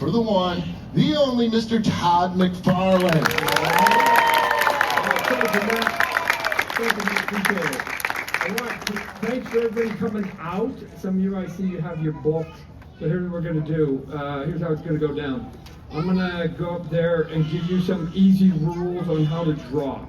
for the one, the only Mr. Todd McFarlane. Thank you, Matt. Thank you, Matt. Appreciate it. Thanks for everybody coming out. Some of you, I see you have your book. So here's what we're going to do. Here's how it's going to go down. I'm going to go up there and give you some easy rules on how to draw.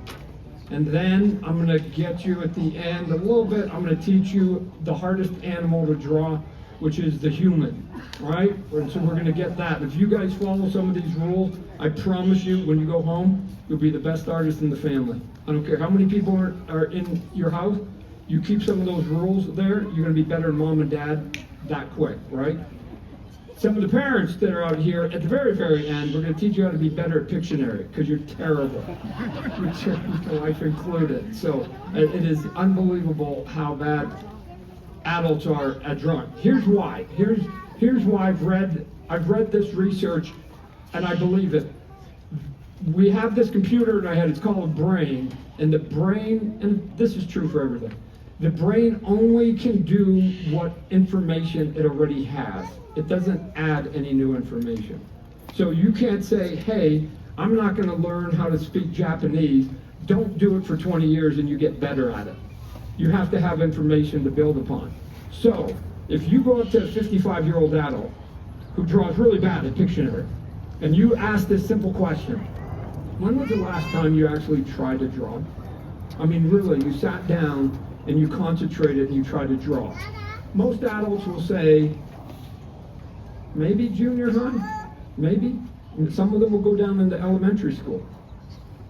And then I'm going to get you at the end a little bit. I'm going to teach you the hardest animal to draw, which is the human, right? So we're going to get that. If you guys follow some of these rules, I promise you, when you go home, you'll be the best artist in the family. I don't care how many people are in your house. You keep some of those rules there, you're going to be better than mom and dad that quick, right? Some of the parents that are out here, at the very, very end, we're going to teach you how to be better at Pictionary, because you're terrible. Your wife included. So it is unbelievable how bad adults are at drawing. Here's why. Here's why I've read this research, and I believe it. We have this computer in our head, it's called a brain, and the brain, and this is true for everything, the brain only can do what information it already has. It doesn't add any new information. So you can't say, hey, I'm not going to learn how to speak Japanese. Don't do it for 20 years and you get better at it. You have to have information to build upon. So if you go up to a 55-year-old adult who draws really bad at Pictionary, and you ask this simple question, when was the last time you actually tried to draw? I mean, really, you sat down and you concentrated and you tried to draw. Most adults will say, maybe junior high, maybe. And some of them will go down into elementary school.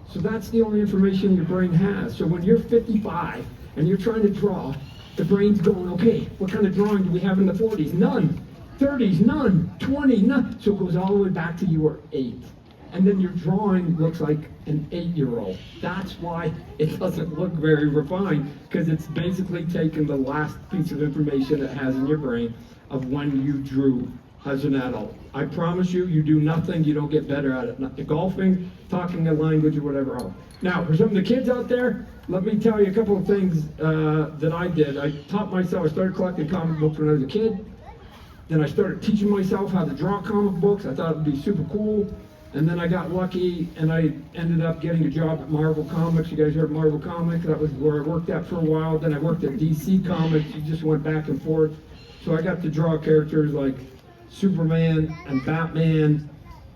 So that's the only information your brain has. So when you're 55 and you're trying to draw, the brain's going, okay, what kind of drawing do we have in the 40s? None. 30s, none. 20, none. So it goes all the way back to you were 8. And then your drawing looks like an 8-year-old. That's why it doesn't look very refined, because it's basically taken the last piece of information it has in your brain of when you drew as an adult. I promise you, you do nothing, you don't get better at it. Not golfing, talking a language, or whatever else. Now, for some of the kids out there, let me tell you a couple of things that I did. I taught myself, I started collecting comic books when I was a kid. Then I started teaching myself how to draw comic books. I thought it would be super cool. And then I got lucky and I ended up getting a job at Marvel Comics. You guys heard Marvel Comics? That was where I worked at for a while. Then I worked at DC Comics. You just went back and forth. So I got to draw characters like Superman and Batman.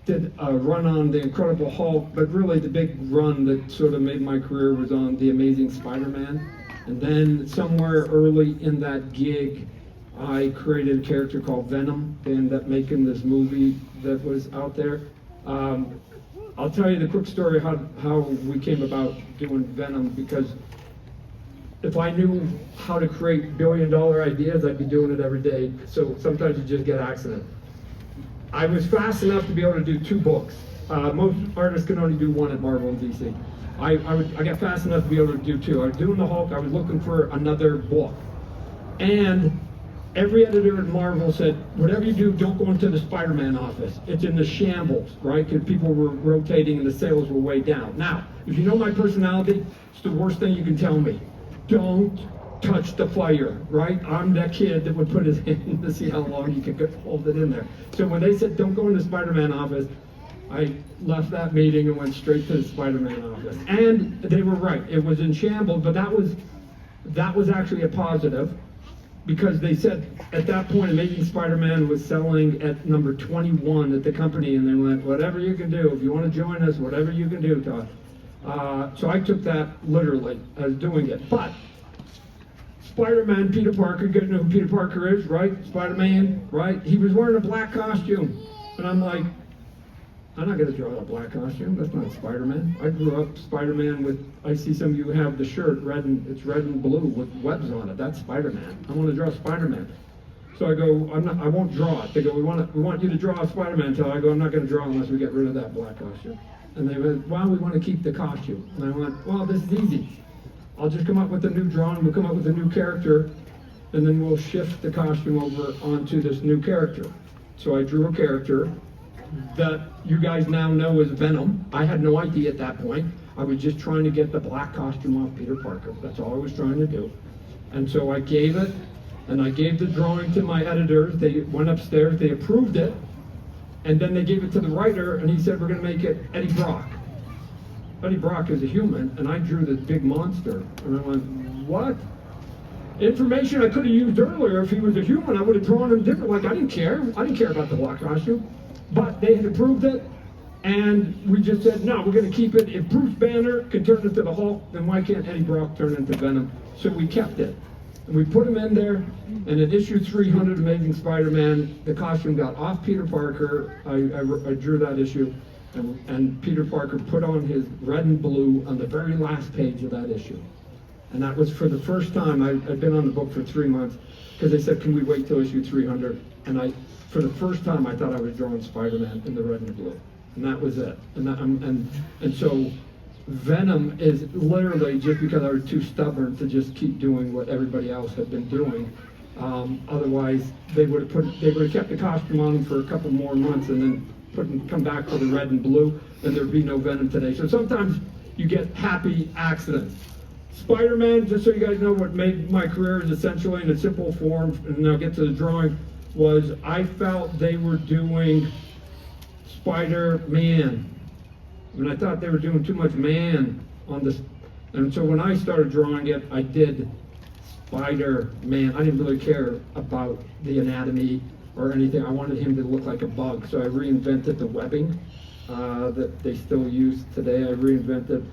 Did a run on the Incredible Hulk, but really the big run that sort of made my career was on the Amazing Spider-Man. And then somewhere early in that gig, I created a character called Venom. They ended up making this movie that was out there. I'll tell you the quick story how we came about doing Venom, because if I knew how to create billion-dollar ideas, I'd be doing it every day. So sometimes you just get accidents. I was fast enough to be able to do 2 books. Most artists can only do 1 at Marvel and DC. I got fast enough to be able to do 2. I was doing the Hulk, I was looking for another book. And every editor at Marvel said, whatever you do, don't go into the Spider-Man office. It's in the shambles, right? Because people were rotating and the sales were way down. Now, if you know my personality, it's the worst thing you can tell me. Don't touch the player, right? I'm that kid that would put it in to see how long you could hold it in there. So when they said, don't go in the Spider-Man office, I left that meeting and went straight to the Spider-Man office. And they were right. It was in shambles, but that was actually a positive. Because they said at that point, Amazing Spider-Man was selling at number 21 at the company, and they went, whatever you can do, if you want to join us, whatever you can do, Todd. So I took that literally as doing it. But Spider-Man, Peter Parker, you guys know who Peter Parker is, right? Spider-Man, right? He was wearing a black costume. And I'm like, I'm not going to draw a black costume. That's not Spider-Man. I grew up Spider-Man with, I see some of you have the shirt, it's red and blue with webs on it. That's Spider-Man. I want to draw Spider-Man. So I go, I won't draw it. They go, we want you to draw a Spider-Man. So I go, I'm not going to draw unless we get rid of that black costume. And they went, well, we want to keep the costume. And I went, well, this is easy. I'll just come up with a new drawing. We'll come up with a new character, and then we'll shift the costume over onto this new character. So I drew a character that you guys now know as Venom. I had no idea at that point. I was just trying to get the black costume off Peter Parker. That's all I was trying to do. And so I gave it, and I gave the drawing to my editors. They went upstairs, they approved it, And then they gave it to the writer, and he said, we're going to make it Eddie Brock. Eddie Brock is a human, and I drew this big monster. And I went, what? Information I could have used earlier. If he was a human, I would have drawn him different. Like, I didn't care. I didn't care about the black costume. But they had approved it, and we just said, no, we're going to keep it. If Bruce Banner can turn into the Hulk, then why can't Eddie Brock turn into Venom? So we kept it. And we put him in there, and in issue 300, Amazing Spider-Man, the costume got off Peter Parker. I drew that issue, and Peter Parker put on his red and blue on the very last page of that issue. And that was for the first time. I'd been on the book for 3 months, because they said, can we wait till issue 300? And for the first time, I thought I was drawing Spider-Man in the red and blue. And that was it. And so Venom is literally just because I was too stubborn to just keep doing what everybody else had been doing. Otherwise, they would have kept the costume on him for a couple more months and then come back to the red and blue, and there'd be no Venom today. So sometimes you get happy accidents. Spider-Man, just so you guys know what made my career is essentially in a simple form, and then I'll get to the drawing, was I felt they were doing Spider-Man. And I thought they were doing too much man on this. And so when I started drawing it, I did Spider-Man. I didn't really care about the anatomy or anything. I wanted him to look like a bug. So I reinvented the webbing that they still use today. I reinvented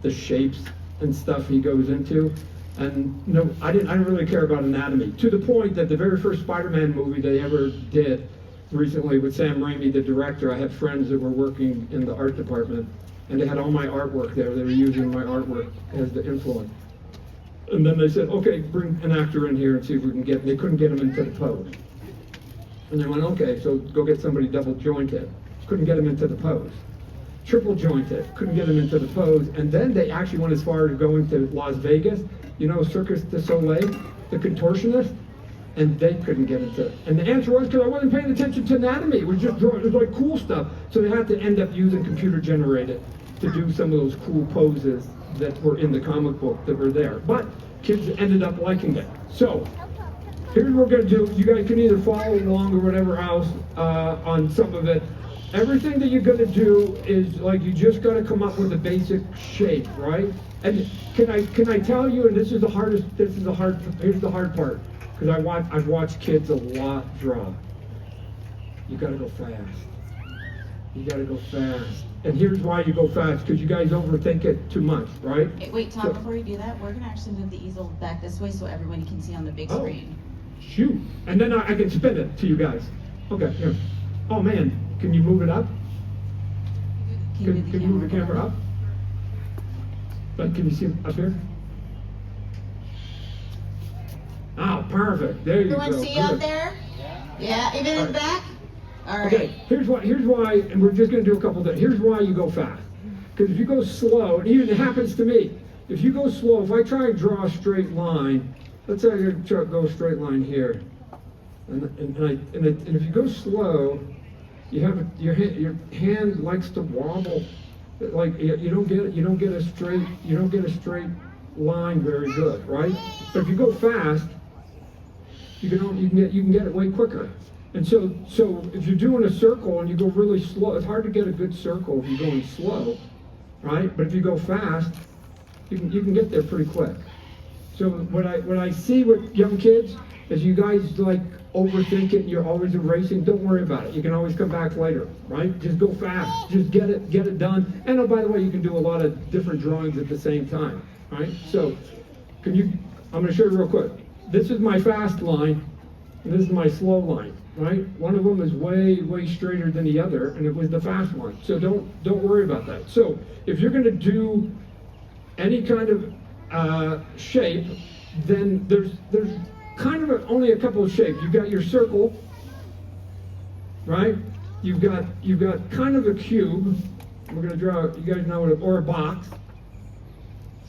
the shapes and stuff he goes into. And no, I didn't really care about anatomy. To the point that the very first Spider-Man movie they ever did, recently with Sam Raimi, the director, I had friends that were working in the art department, and they had all my artwork there. They were using my artwork as the influence. And then they said, okay, bring an actor in here and see if we can get, they couldn't get him into the pose. And they went, okay, so go get somebody double jointed. Couldn't get him into the pose. Triple jointed, couldn't get him into the pose. And then they actually went as far as going to Las Vegas, you know, Circus du Soleil, the contortionist, and they couldn't get into it. And the answer was because I wasn't paying attention to anatomy. It was just drawing, it was like cool stuff. So they had to end up using computer generated to do some of those cool poses that were in the comic book that were there. But kids ended up liking it. So here's what we're gonna do. You guys can either follow along or whatever else on some of it. Everything that you're gonna do is like you just gotta come up with a basic shape, right? And can I tell you? And this is the hardest. Here's the hard part. Because I've watched kids a lot draw. You gotta go fast. You gotta go fast. And here's why you go fast, because you guys overthink it too much, right? Hey, wait, Tom, before you do that, we're gonna actually move the easel back this way so everyone can see on the big screen. Shoot. And then I can spin it to you guys. Okay, here. Oh man, can you move it up? Can you move the camera up? But can you see up here? Oh, perfect. There you go. Everyone see out there? Yeah, even in the back? All right. Okay, here's why, and we're just going to do a couple things. Here's why you go fast. Because if you go slow, and even it happens to me, if you go slow, if I try and draw a straight line, let's say I go a straight line here, and if you go slow, you have your hand likes to wobble, like you don't get a straight line very good, right? But if you go fast, you can get it way quicker. And so if you're doing a circle and you go really slow, it's hard to get a good circle if you're going slow, right? But if you go fast, you can get there pretty quick. So what I see with young kids is you guys like overthink it and you're always erasing. Don't worry about it. You can always come back later, right? Just go fast. Just get it done. And oh, by the way, you can do a lot of different drawings at the same time, right? So I'm going to show you real quick. This is my fast line, and this is my slow line, right? One of them is way straighter than the other, and it was the fast one. So don't worry about that. So if you're going to do any kind of shape, then there's kind of only a couple of shapes. You've got your circle, right? You've got kind of a cube. We're going to draw. You guys know what, or a box.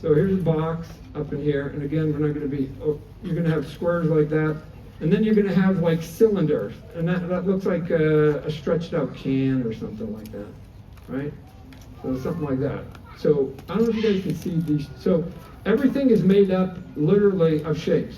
So here's a box up in here, and again, we're not going to be. You're going to have squares like that, and then you're going to have like cylinders, and that looks like a stretched out can or something like that, right? So something like that. So I don't know if you guys can see these. So everything is made up literally of shapes.